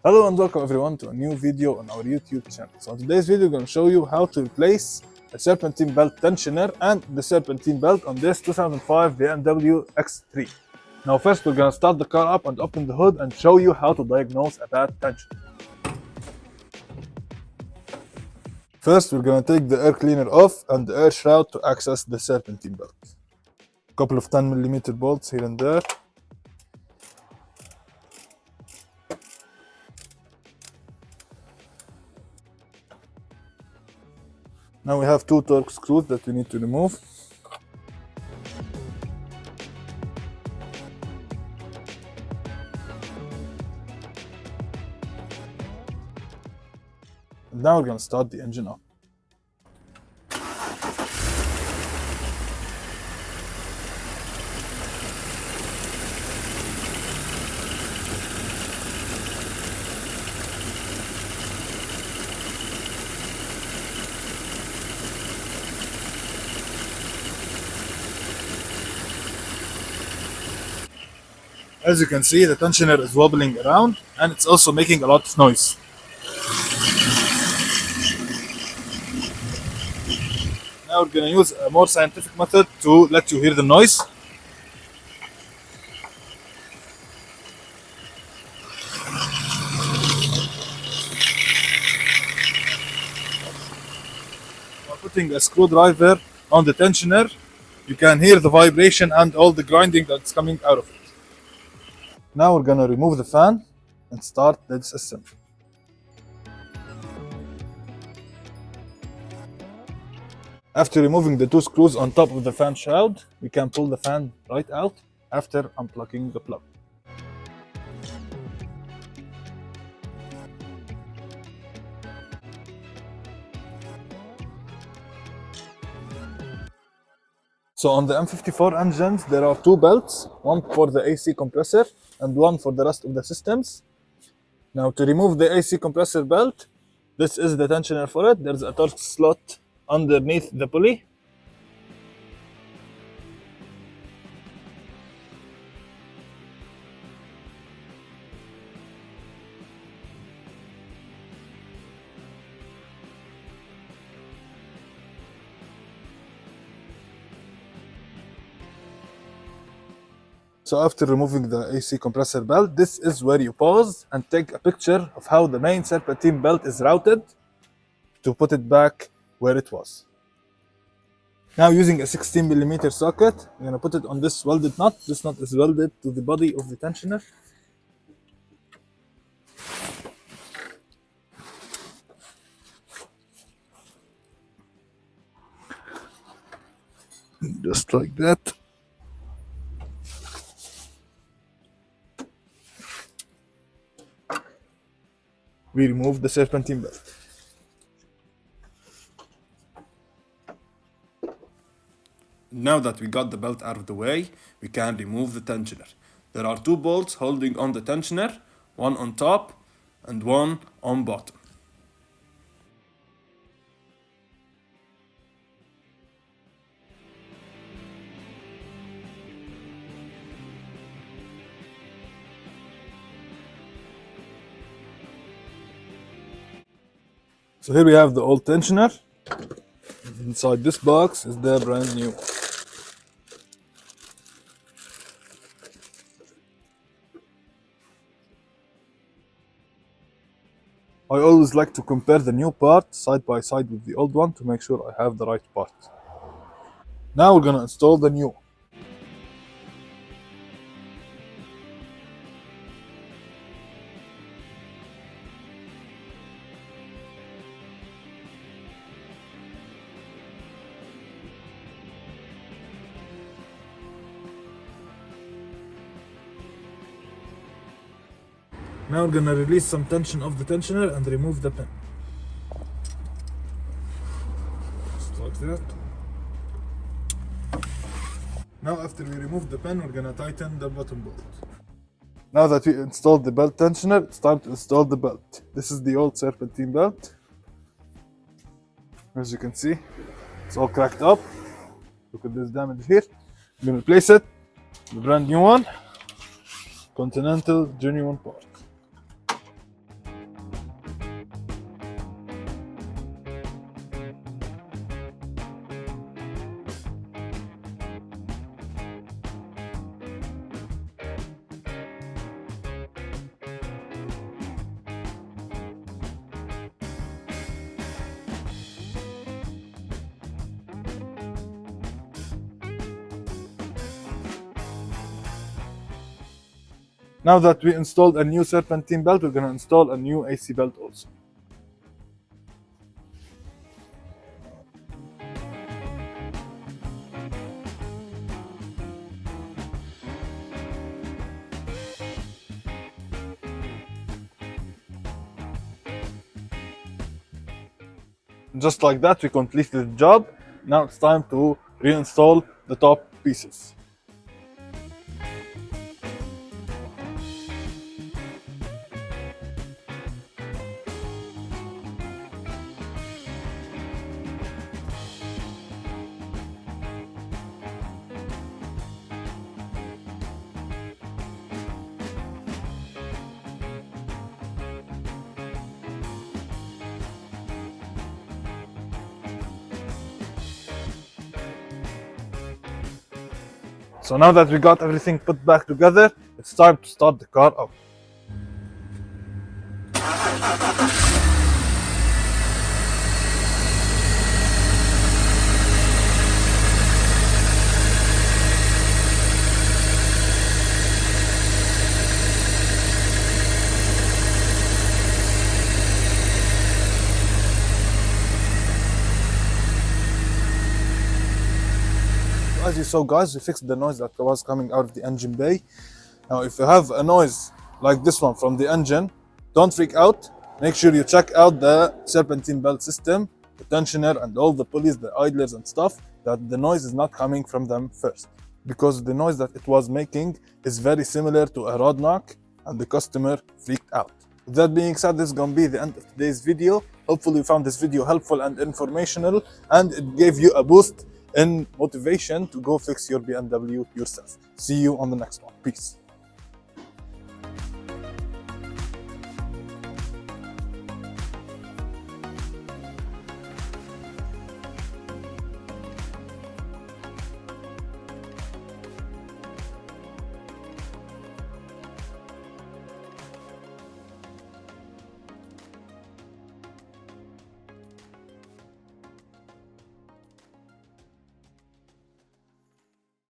Hello and welcome everyone to a new video on our YouTube channel. So in today's video, we're going to show you how to replace the Serpentine belt tensioner and the Serpentine belt on this 2005 BMW X3. Now first we're going to start the car up and open the hood and show you how to diagnose a bad tensioner. First we're going to take the air cleaner off and the air shroud to access the Serpentine belt. A couple of 10mm bolts here and there. Now we have two torque screws that we need to remove. And now we're going to start the engine up. As you can see, the tensioner is wobbling around and it's also making a lot of noise. Now we're going to use a more scientific method to let you hear the noise. By putting a screwdriver on the tensioner, you can hear the vibration and all the grinding that's coming out of it. Now we're going to remove the fan and start the disassembly. After removing the two screws on top of the fan shroud, we can pull the fan right out after unplugging the plug. So on the M54 engines, there are two belts, one for the AC compressor and one for the rest of the systems. Now to remove the AC compressor belt, this is the tensioner for it. There's a torque slot underneath the pulley. So after removing the AC compressor belt, this is where you pause and take a picture of how the main Serpentine belt is routed to put it back where it was. Now using a 16mm socket, I'm going to put it on this welded nut. This nut is welded to the body of the tensioner. Just like that. We remove the Serpentine belt. Now that we got the belt out of the way, we can remove the tensioner. There are two bolts holding on the tensioner, one on top and one on bottom. So here we have the old tensioner. Inside this box is the brand new. I always like to compare the new part side by side with the old one to make sure I have the right part. Now we're gonna install the new. Now we're gonna release some tension of the tensioner and remove the pin. Just like that. Now after we remove the pin, we're gonna tighten the bottom bolt. Now that we installed the belt tensioner, it's time to install the belt. This is the old Serpentine belt. As you can see, it's all cracked up. Look at this damage here. I'm gonna replace it with a brand new one. Continental genuine part. Now that we installed a new Serpentine belt, we're going to install a new AC belt also. Just like that, we completed the job. Now it's time to reinstall the top pieces. So now that we got everything put back together, it's time to start the car up. As you saw, guys, we fixed the noise that was coming out of the engine bay. Now if you have a noise like this one from the engine, don't freak out. Make sure you check out the Serpentine belt system, the tensioner and all the pulleys, the idlers and stuff, that the noise is not coming from them first, because the noise that it was making is very similar to a rod knock and the customer freaked out. With that being said, this is going to be the end of today's video. Hopefully you found this video helpful and informational, and it gave you a boost in motivation to go fix your BMW yourself. See you on the next one. Peace.